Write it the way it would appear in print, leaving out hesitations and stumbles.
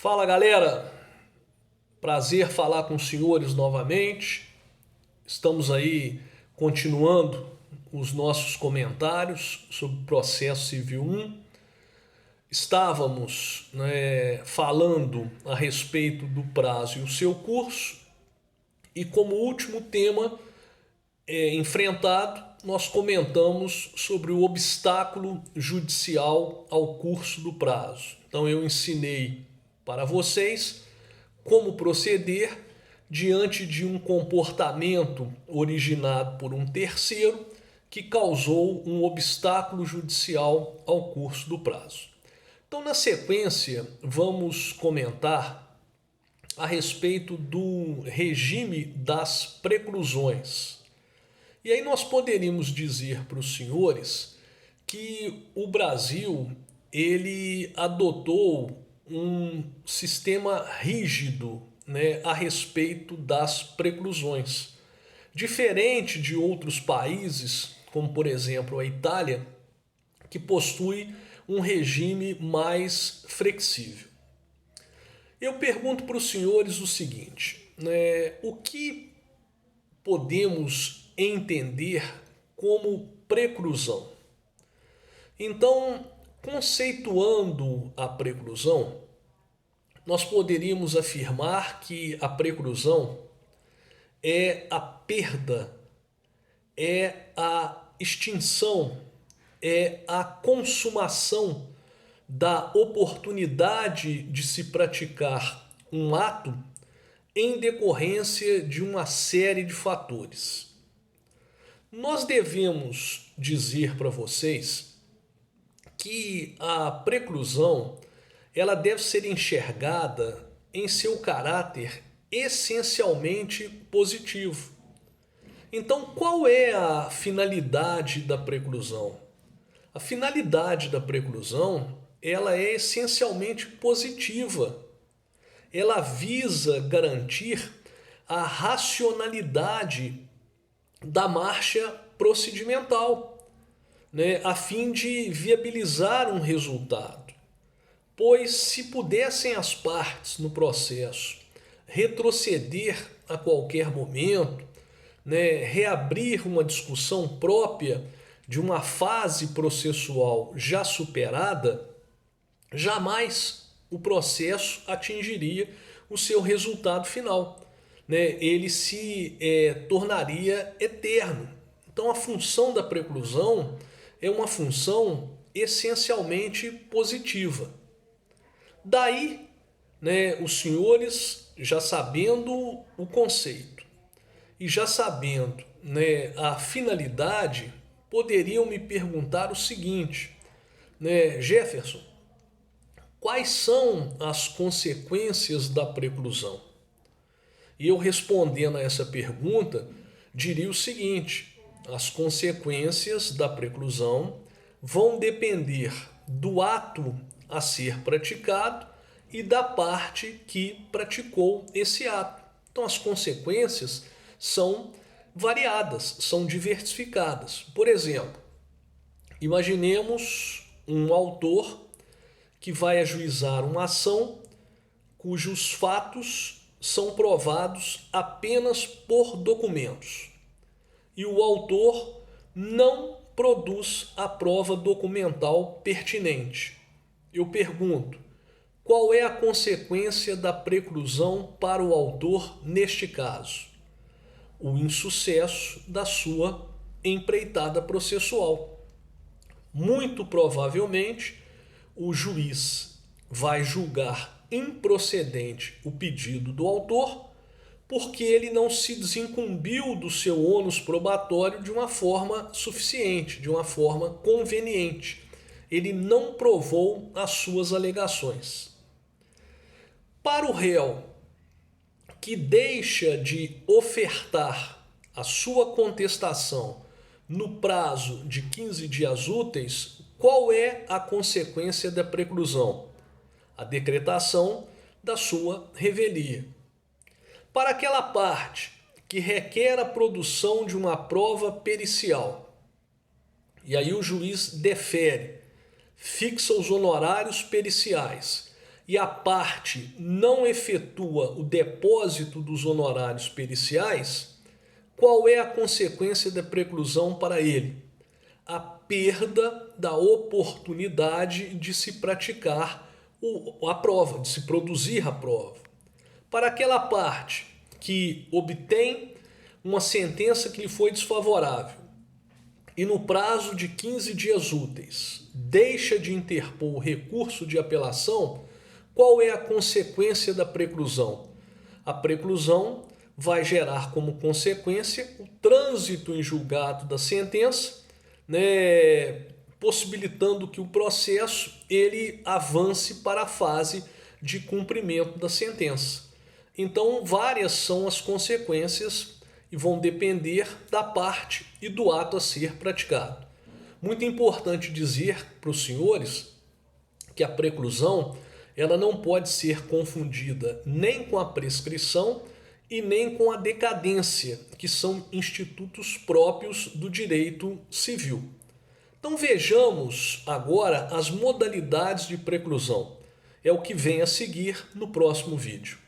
Fala galera, prazer falar com os senhores novamente. Estamos aí continuando os nossos comentários sobre o processo civil 1. Estávamos falando a respeito do prazo e o seu curso, e como último tema enfrentado, nós comentamos sobre o obstáculo judicial ao curso do prazo. Então eu ensinei para vocês como proceder diante de um comportamento originado por um terceiro que causou um obstáculo judicial ao curso do prazo. Então, na sequência, vamos comentar a respeito do regime das preclusões. E aí nós poderíamos dizer para os senhores que o Brasil ele adotou um sistema rígido, a respeito das preclusões. Diferente de outros países, como por exemplo a Itália, que possui um regime mais flexível. Eu pergunto para os senhores o seguinte, o que podemos entender como preclusão? Então, conceituando a preclusão, nós poderíamos afirmar que a preclusão é a perda, é a extinção, é a consumação da oportunidade de se praticar um ato em decorrência de uma série de fatores. Nós devemos dizer para vocês que a preclusão ela deve ser enxergada em seu caráter essencialmente positivo. Então, qual é a finalidade da preclusão? A finalidade da preclusão ela é essencialmente positiva. Ela visa garantir a racionalidade da marcha procedimental, a fim de viabilizar um resultado. Pois se pudessem as partes no processo retroceder a qualquer momento, reabrir uma discussão própria de uma fase processual já superada, jamais o processo atingiria o seu resultado final. Ele se tornaria eterno. Então a função da preclusão é uma função essencialmente positiva. Daí, os senhores, já sabendo o conceito e já sabendo a finalidade, poderiam me perguntar o seguinte, Jefferson, quais são as consequências da preclusão? E eu respondendo a essa pergunta, diria o seguinte, as consequências da preclusão vão depender do ato a ser praticado e da parte que praticou esse ato. Então as consequências são variadas, são diversificadas. Por exemplo, imaginemos um autor que vai ajuizar uma ação cujos fatos são provados apenas por documentos. E o autor não produz a prova documental pertinente. Eu pergunto, qual é a consequência da preclusão para o autor neste caso? O insucesso da sua empreitada processual. Muito provavelmente, o juiz vai julgar improcedente o pedido do autor porque ele não se desincumbiu do seu ônus probatório de uma forma suficiente, de uma forma conveniente. Ele não provou as suas alegações. Para o réu que deixa de ofertar a sua contestação no prazo de 15 dias úteis, qual é a consequência da preclusão? A decretação da sua revelia. Para aquela parte que requer a produção de uma prova pericial, e aí o juiz defere, fixa os honorários periciais e a parte não efetua o depósito dos honorários periciais, qual é a consequência da preclusão para ele? A perda da oportunidade de se praticar a prova, de se produzir a prova. Para aquela parte que obtém uma sentença que lhe foi desfavorável e no prazo de 15 dias úteis deixa de interpor o recurso de apelação, qual é a consequência da preclusão? A preclusão vai gerar como consequência o trânsito em julgado da sentença, possibilitando que o processo ele avance para a fase de cumprimento da sentença. Então, várias são as consequências e vão depender da parte e do ato a ser praticado. Muito importante dizer para os senhores que a preclusão ela não pode ser confundida nem com a prescrição e nem com a decadência, que são institutos próprios do direito civil. Então vejamos agora as modalidades de preclusão. É o que vem a seguir no próximo vídeo.